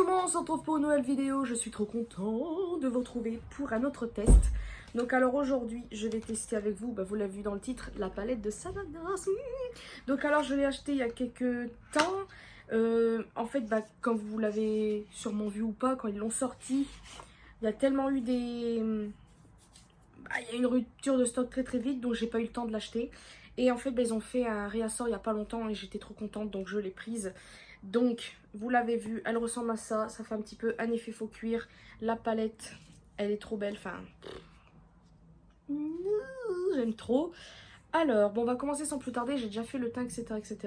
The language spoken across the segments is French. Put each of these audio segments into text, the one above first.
monde, on se retrouve pour une nouvelle vidéo. Je suis trop content de vous retrouver pour un autre test. Donc alors aujourd'hui, je vais tester avec vous, vous l'avez vu dans le titre, la palette de Sananas. Donc alors je l'ai acheté il y a quelques temps. En fait, comme vous l'avez sûrement vu ou pas, quand ils l'ont sorti, il y a tellement eu des... il y a une rupture de stock très vite, donc j'ai pas eu le temps de l'acheter. Et en fait, ils ont fait un réassort il y a pas longtemps et j'étais trop contente, donc je l'ai prise. Donc, vous l'avez vu, elle ressemble à ça. Ça fait un petit peu un effet faux cuir. La palette, elle est trop belle. Enfin, j'aime trop. Alors, bon, on va commencer sans plus tarder. J'ai déjà fait le teint, etc.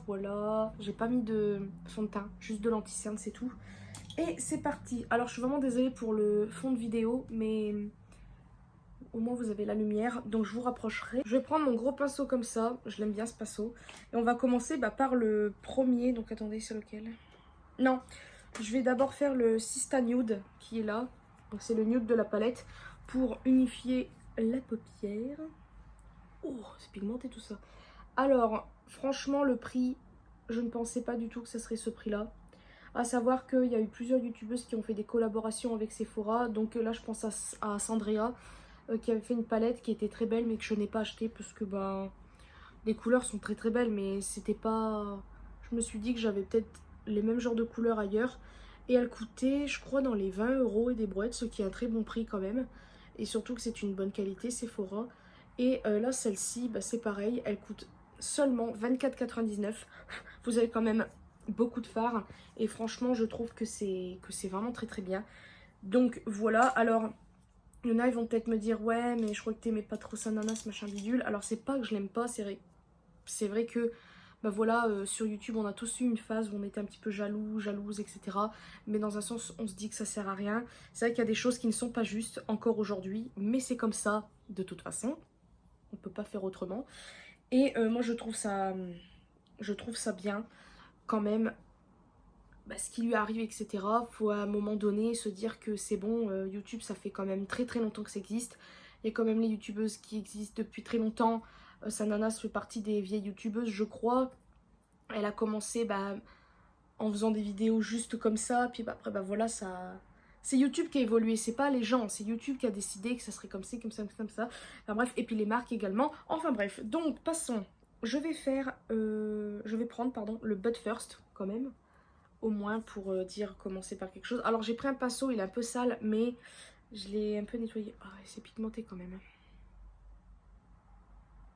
Voilà. J'ai pas mis de fond de teint, juste de l'anti-cerne, c'est tout. Et c'est parti. Alors, je suis vraiment désolée pour le fond de vidéo, mais au moins vous avez la lumière. Donc, je vous rapprocherai. Je vais prendre mon gros pinceau comme ça. Je l'aime bien, ce pinceau. Et on va commencer par le premier. Donc, attendez, c'est lequel ? Non, je vais d'abord faire le Sista Nude qui est là. Donc c'est le nude de la palette pour unifier la paupière. Oh, c'est pigmenté tout ça. Alors, franchement, le prix, je ne pensais pas du tout que ça serait ce prix-là. À savoir qu'il y a eu plusieurs youtubeuses qui ont fait des collaborations avec Sephora. Donc là, je pense à Sandrea qui avait fait une palette qui était très belle mais que je n'ai pas achetée parce que les couleurs sont très belles mais c'était pas... Je me suis dit que j'avais peut-être les mêmes genres de couleurs ailleurs. Et elle coûtait, je crois, dans les 20 € et des brouettes, ce qui est un très bon prix quand même. Et surtout que c'est une bonne qualité, Sephora. Et là, celle-ci, c'est pareil, elle coûte seulement 24,99 €. Vous avez quand même beaucoup de fard. Et franchement, je trouve que c'est vraiment très bien. Donc voilà, alors... Il y en a, ils vont peut-être me dire, ouais, mais je crois que t'aimais pas trop Sananas, machin bidule. Alors, c'est pas que je l'aime pas, c'est vrai que, sur YouTube, on a tous eu une phase où on était un petit peu jaloux, jalouse, etc. Mais dans un sens, on se dit que ça sert à rien. C'est vrai qu'il y a des choses qui ne sont pas justes encore aujourd'hui, mais c'est comme ça, de toute façon. On peut pas faire autrement. Et moi, je trouve ça bien, quand même. Ce qui lui arrive, etc. Faut à un moment donné se dire que c'est bon, YouTube ça fait quand même très longtemps que ça existe. Il y a quand même les youtubeuses qui existent depuis très longtemps. Sananas fait partie des vieilles youtubeuses, je crois. Elle a commencé en faisant des vidéos juste comme ça, puis après voilà, ça... C'est YouTube qui a évolué, c'est pas les gens, c'est YouTube qui a décidé que ça serait comme ça, comme ça, comme ça. Enfin bref, et puis les marques également. Enfin bref, donc passons. Je vais prendre, pardon, le But First quand même. Au moins pour commencer par quelque chose. Alors j'ai pris un pinceau, il est un peu sale, mais je l'ai un peu nettoyé. Oh, c'est pigmenté quand même.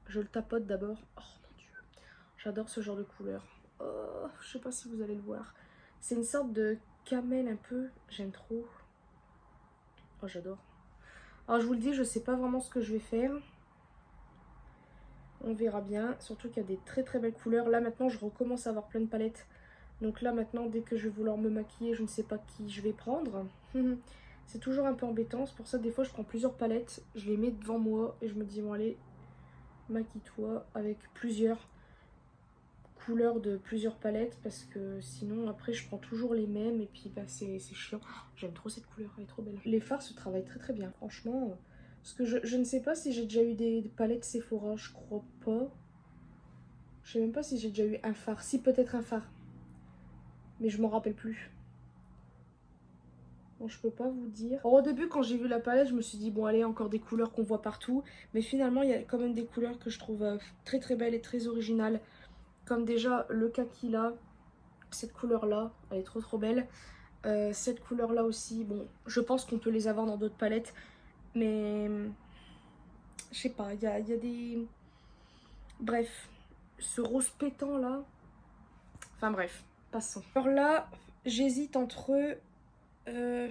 Je le tapote d'abord. Oh mon dieu, j'adore ce genre de couleur. Oh, je sais pas si vous allez le voir. C'est une sorte de camel un peu, j'aime trop. Oh, j'adore. Alors je vous le dis, je sais pas vraiment ce que je vais faire. On verra bien, surtout qu'il y a des très belles couleurs. Là maintenant je recommence à avoir plein de palettes. Donc là maintenant, dès que je vais vouloir me maquiller, je ne sais pas qui je vais prendre. C'est toujours un peu embêtant, c'est pour ça que des fois je prends plusieurs palettes, je les mets devant moi et je me dis bon allez, maquille-toi avec plusieurs couleurs de plusieurs palettes parce que sinon après je prends toujours les mêmes et puis c'est chiant. J'aime trop cette couleur, elle est trop belle. Les fards se travaillent très bien, franchement. Parce que je ne sais pas si j'ai déjà eu des palettes Sephora, je crois pas. Je sais même pas si j'ai déjà eu un fard, si peut-être un fard. Mais je m'en rappelle plus. Bon, je peux pas vous dire. Alors, au début, quand j'ai vu la palette, je me suis dit, bon, allez, encore des couleurs qu'on voit partout. Mais finalement, il y a quand même des couleurs que je trouve très belles et très originales. Comme déjà le kaki là. Cette couleur-là, elle est trop belle. Cette couleur-là aussi, bon, je pense qu'on peut les avoir dans d'autres palettes. Mais, je sais pas, il y a des... Bref, ce rose pétant là. Enfin bref, passons. Alors là, j'hésite entre... je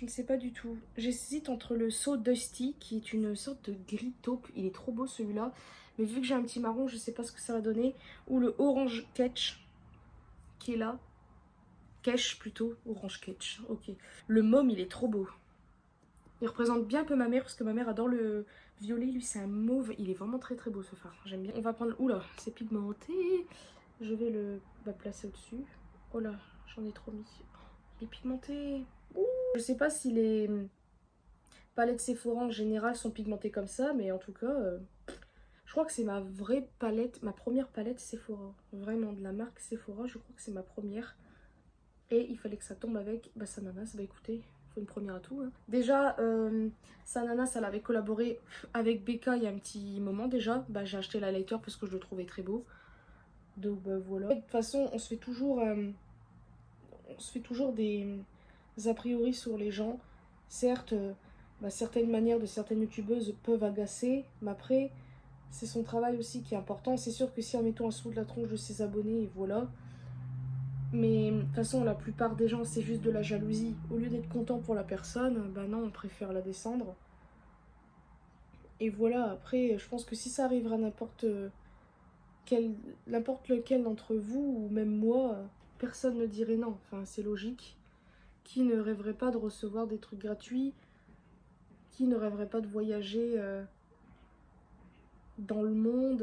ne sais pas du tout. J'hésite entre le So Dusty, qui est une sorte de gris taupe. Il est trop beau celui-là. Mais vu que j'ai un petit marron, je ne sais pas ce que ça va donner. Ou le Orange Ketch, qui est là. Kesh plutôt. Orange Ketch, ok. Le mauve, il est trop beau. Il représente bien un peu ma mère, parce que ma mère adore le violet. Lui, c'est un mauve. Il est vraiment très beau ce fard. J'aime bien. On va prendre... Oula, c'est pigmenté. Je vais le placer au-dessus. Oh là, j'en ai trop mis. Il est pigmenté. Ouh. Je sais pas si les palettes Sephora en général sont pigmentées comme ça, mais en tout cas, je crois que c'est ma vraie palette, ma première palette Sephora. Vraiment, de la marque Sephora, je crois que c'est ma première. Et il fallait que ça tombe avec Sananas. Bah écoutez, il faut une première à tout. Hein. Déjà, Sananas, elle avait collaboré avec Becca il y a un petit moment déjà. Bah j'ai acheté l'highlighter parce que je le trouvais très beau. Donc bah voilà. De toute façon, on se fait toujours des a priori sur les gens. Certes, certaines manières de certaines youtubeuses peuvent agacer, mais après, c'est son travail aussi qui est important. C'est sûr que si en mettant un sous de la tronche de ses abonnés, et voilà. Mais de toute façon, la plupart des gens, c'est juste de la jalousie. Au lieu d'être content pour la personne, bah non, on préfère la descendre. Et voilà, après, je pense que si ça arrivera à n'importe lequel d'entre vous, ou même moi, personne ne dirait non. Enfin, c'est logique. Qui ne rêverait pas de recevoir des trucs gratuits? Qui ne rêverait pas de voyager dans le monde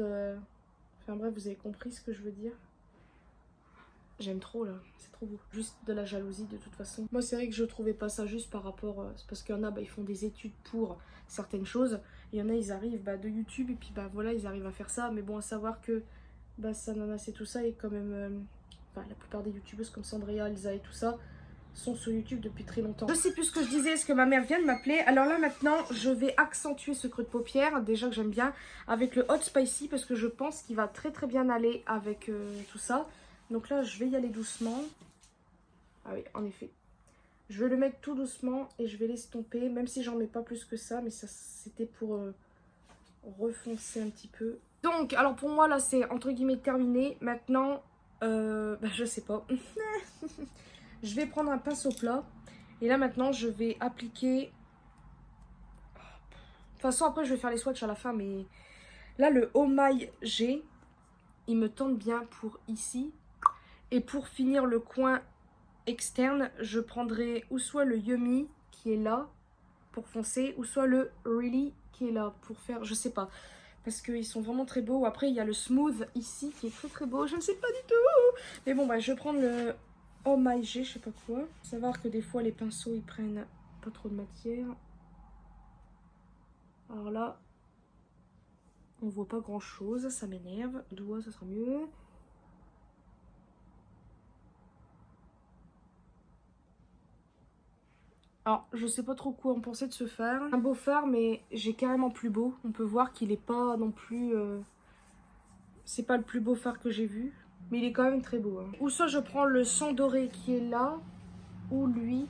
Enfin bref, vous avez compris ce que je veux dire. J'aime trop là, c'est trop beau. Juste de la jalousie de toute façon. Moi c'est vrai que je trouvais pas ça juste par rapport... c'est parce qu'il y en a, ils font des études pour certaines choses. Il y en a, ils arrivent de YouTube et puis voilà, ils arrivent à faire ça. Mais bon, à savoir que Sananas et tout ça, et quand même... la plupart des youtubeuses comme Sandria, Elsa et tout ça, sont sur YouTube depuis très longtemps. Je sais plus ce que je disais, est-ce que ma mère vient de m'appeler? Alors là maintenant, je vais accentuer ce creux de paupière, déjà que j'aime bien, avec le Hot Spicy, parce que je pense qu'il va très très bien aller avec tout ça. Donc là, je vais y aller doucement. Ah oui, en effet. Je vais le mettre tout doucement et je vais l'estomper, même si j'en mets pas plus que ça, mais ça c'était pour refoncer un petit peu. Donc, alors pour moi là, c'est entre guillemets terminé. Maintenant, je sais pas. Je vais prendre un pinceau plat. Et là maintenant, je vais appliquer... De toute façon, après, je vais faire les swatchs à la fin, mais... Là, le Oh My G, il me tente bien pour ici. Et pour finir le coin externe, je prendrai ou soit le Yummy qui est là pour foncer, ou soit le Really qui est là pour faire, je sais pas, parce qu'ils sont vraiment très beaux. Après il y a le Smooth ici qui est très très beau, je ne sais pas du tout. Mais bon, je vais prendre le Oh My G, je sais pas quoi. Faut savoir que des fois les pinceaux ils prennent pas trop de matière. Alors là, on voit pas grand chose, ça m'énerve. Doigt, ça sera mieux. Alors, je sais pas trop quoi en penser de ce fard. Un beau fard, mais j'ai carrément plus beau. On peut voir qu'il est pas non plus... C'est pas le plus beau fard que j'ai vu. Mais il est quand même très beau. Hein. Ou soit je prends le sang doré qui est là. Ou lui.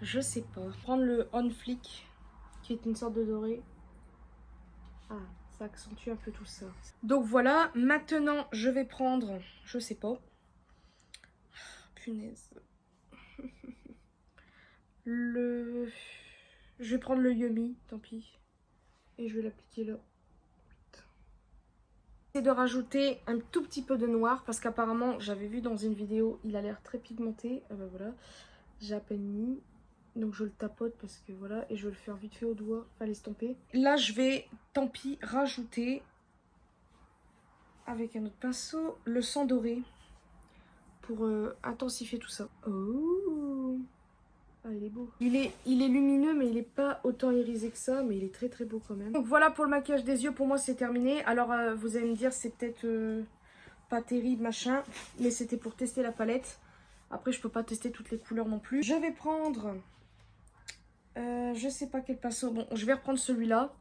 Je sais pas. Prendre le On Flick, qui est une sorte de doré. Ah, ça accentue un peu tout ça. Donc voilà. Maintenant, je vais prendre... Je sais pas. Punaise. Je vais prendre le Yummy, tant pis. Et je vais l'appliquer là. J'essaie de rajouter un tout petit peu de noir parce qu'apparemment, j'avais vu dans une vidéo, il a l'air très pigmenté. Voilà, j'ai à peine mis. Donc je le tapote parce que voilà, et je vais le faire vite fait au doigt, enfin l'estomper. Là, je vais, tant pis, rajouter avec un autre pinceau le sang doré pour intensifier tout ça. Oh! Ah, il est beau. Il est lumineux, mais il n'est pas autant irisé que ça, mais il est très très beau quand même. Donc voilà pour le maquillage des yeux, pour moi c'est terminé. Alors vous allez me dire c'est peut-être pas terrible machin, mais c'était pour tester la palette. Après je peux pas tester toutes les couleurs non plus. Je vais prendre, je sais pas quel pinceau, bon je vais reprendre celui-là.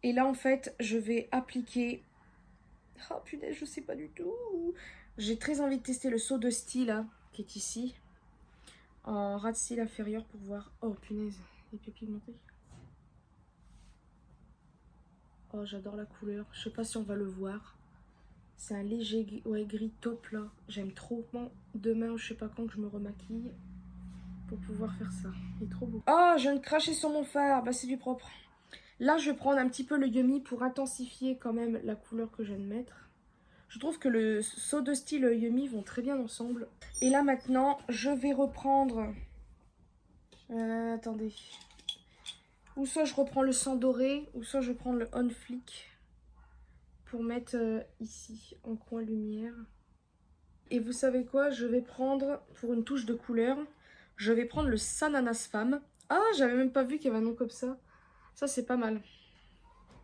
Et là en fait je vais appliquer, oh punaise je sais pas du tout. J'ai très envie de tester le saut de style là, qui est ici. En ras de cils inférieur pour voir. Oh punaise, il est pigmenté. Oh j'adore la couleur. Je sais pas si on va le voir. C'est un léger gris taupe là. J'aime trop. Bon, demain je sais pas quand que je me remaquille pour pouvoir faire ça. Il est trop beau. Oh je viens de cracher sur mon fard. Bah c'est du propre. Là je vais prendre un petit peu le Yummy pour intensifier quand même la couleur que je viens de mettre. Je trouve que le saut de style Yummy vont très bien ensemble. Et là maintenant je vais reprendre... attendez. Ou soit je reprends le sang doré, ou soit je prends le On Flick pour mettre ici, en coin lumière. Et vous savez quoi? Je vais prendre, pour une touche de couleur, je vais prendre le Sananas Femme. Ah, j'avais même pas vu qu'il y avait un nom comme ça. Ça, c'est pas mal.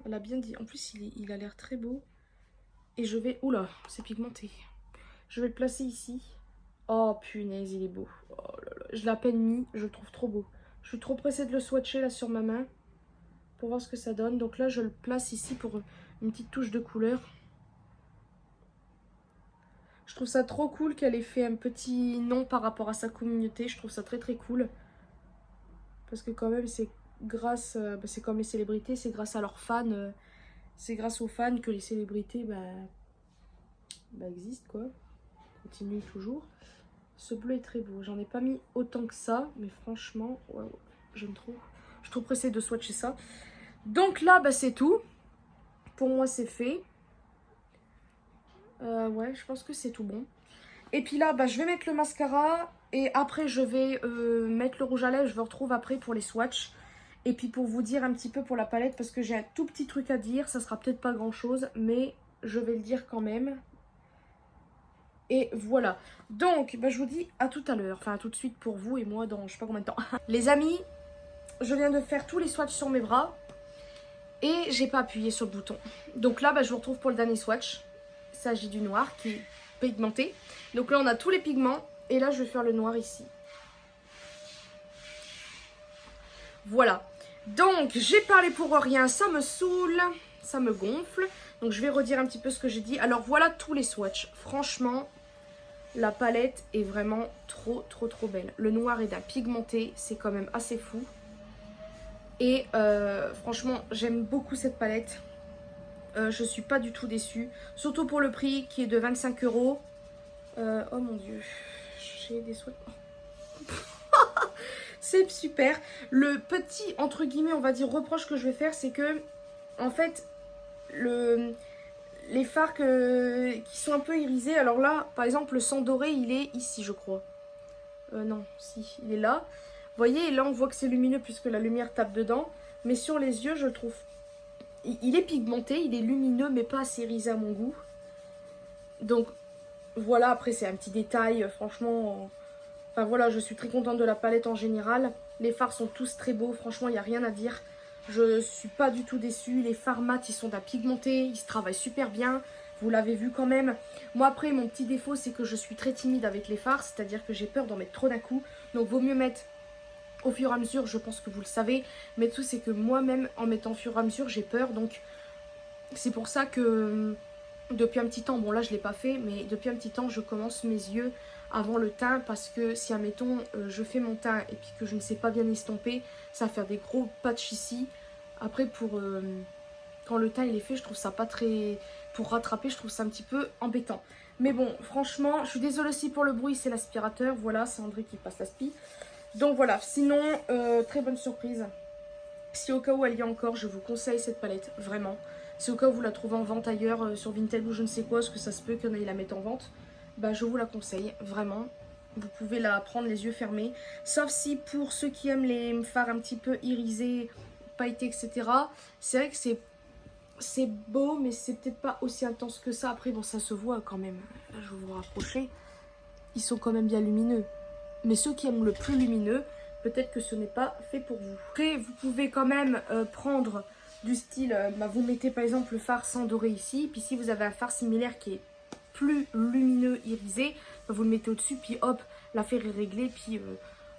Elle a bien dit. En plus, il a l'air très beau. Et je vais... Oula, c'est pigmenté. Je vais le placer ici. Oh punaise, il est beau. Oh là là. Je l'ai à peine mis, je le trouve trop beau. Je suis trop pressée de le swatcher là sur ma main. Pour voir ce que ça donne. Donc là, je le place ici pour une petite touche de couleur. Je trouve ça trop cool qu'elle ait fait un petit nom par rapport à sa communauté. Je trouve ça très très cool. Parce que quand même, c'est grâce... c'est comme les célébrités, c'est grâce à leurs fans. C'est grâce aux fans que les célébrités existent quoi. Continuent toujours. Ce bleu est très beau. J'en ai pas mis autant que ça. Mais franchement, ouais, j'aime trop. Je suis trop pressée de swatcher ça. Donc là, c'est tout. Pour moi, c'est fait. Ouais, je pense que c'est tout bon. Et puis là, je vais mettre le mascara. Et après, je vais mettre le rouge à lèvres. Je vous retrouve après pour les swatchs. Et puis pour vous dire un petit peu pour la palette. Parce que j'ai un tout petit truc à dire. Ça sera peut-être pas grand chose. Mais je vais le dire quand même. Et voilà. Donc, je vous dis à tout à l'heure. Enfin, à tout de suite pour vous et moi dans je sais pas combien de temps. Les amis, je viens de faire tous les swatchs sur mes bras. Et j'ai pas appuyé sur le bouton. Donc là, je vous retrouve pour le dernier swatch. Il s'agit du noir qui est pigmenté. Donc là, on a tous les pigments. Et là, je vais faire le noir ici. Voilà. Donc, j'ai parlé pour rien. Ça me saoule. Ça me gonfle. Donc, je vais redire un petit peu ce que j'ai dit. Alors, voilà tous les swatchs. Franchement, la palette est vraiment trop, trop, trop belle. Le noir est d'un pigmenté. C'est quand même assez fou. Et franchement, j'aime beaucoup cette palette. Je suis pas du tout déçue. Surtout pour le prix qui est de 25 €. Oh mon dieu. J'ai des souhaits. C'est super. Le petit, entre guillemets, on va dire, reproche que je vais faire, c'est que, en fait, les fards qui sont un peu irisés. Alors là, par exemple, le sang doré, il est ici, je crois. Non, si, il est là. Vous voyez, là, on voit que c'est lumineux puisque la lumière tape dedans. Mais sur les yeux, je le trouve... Il est pigmenté, il est lumineux, mais pas assez irisé à mon goût. Donc, voilà, après, c'est un petit détail, franchement... Enfin, voilà, je suis très contente de la palette en général. Les fards sont tous très beaux, franchement, il n'y a rien à dire. Je suis pas du tout déçue. Les fards mat, ils sont d'un pigmenté, ils se travaillent super bien. Vous l'avez vu quand même. Moi, après, mon petit défaut, c'est que je suis très timide avec les fards. C'est-à-dire que j'ai peur d'en mettre trop d'un coup. Donc, vaut mieux mettre... Au fur et à mesure, je pense que vous le savez. Mais tout, c'est que moi-même, en mettant au fur et à mesure, j'ai peur. Donc, c'est pour ça que depuis un petit temps, bon là, je ne l'ai pas fait, mais depuis un petit temps, je commence mes yeux avant le teint. Parce que si, admettons, je fais mon teint et puis que je ne sais pas bien estomper, ça va faire des gros patchs ici. Après, quand le teint il est fait, je trouve ça pas très... Pour rattraper, je trouve ça un petit peu embêtant. Mais bon, franchement, je suis désolée aussi pour le bruit, c'est l'aspirateur. Voilà, c'est André qui passe l'aspi. Donc voilà, sinon, très bonne surprise. Si au cas où elle y a encore, je vous conseille cette palette, vraiment. Si au cas où vous la trouvez en vente ailleurs, sur Vinted ou je ne sais quoi, parce que ça se peut qu'il y en ait la mettent en vente, je vous la conseille, vraiment. Vous pouvez la prendre les yeux fermés. Sauf si pour ceux qui aiment les fards un petit peu irisés, pailletés, etc. C'est vrai que c'est beau, mais c'est peut-être pas aussi intense que ça. Après, bon, ça se voit quand même. Là, je vais vous rapprocher. Ils sont quand même bien lumineux. Mais ceux qui aiment le plus lumineux, peut-être que ce n'est pas fait pour vous. Après, vous pouvez quand même prendre du style, vous mettez par exemple le fard sans doré ici. Puis si vous avez un fard similaire qui est plus lumineux, irisé, vous le mettez au-dessus. Puis hop, l'affaire est réglée. Puis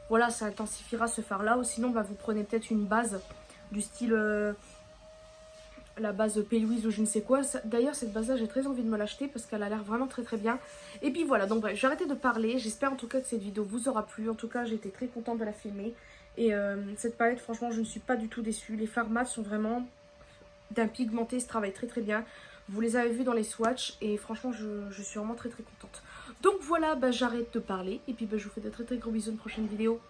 voilà, ça intensifiera ce fard-là. Ou sinon, vous prenez peut-être une base du style... la base P. Louise ou je ne sais quoi. D'ailleurs, cette base-là, j'ai très envie de me l'acheter parce qu'elle a l'air vraiment très très bien. Et puis voilà, donc bref, j'ai arrêté de parler. J'espère en tout cas que cette vidéo vous aura plu. En tout cas, j'ai été très contente de la filmer. Et cette palette, franchement, je ne suis pas du tout déçue. Les fards mat sont vraiment d'un pigmenté, se travaille très très bien. Vous les avez vus dans les swatchs et franchement, je suis vraiment très très contente. Donc voilà, j'arrête de parler. Et puis je vous fais de très très gros bisous, une prochaine vidéo.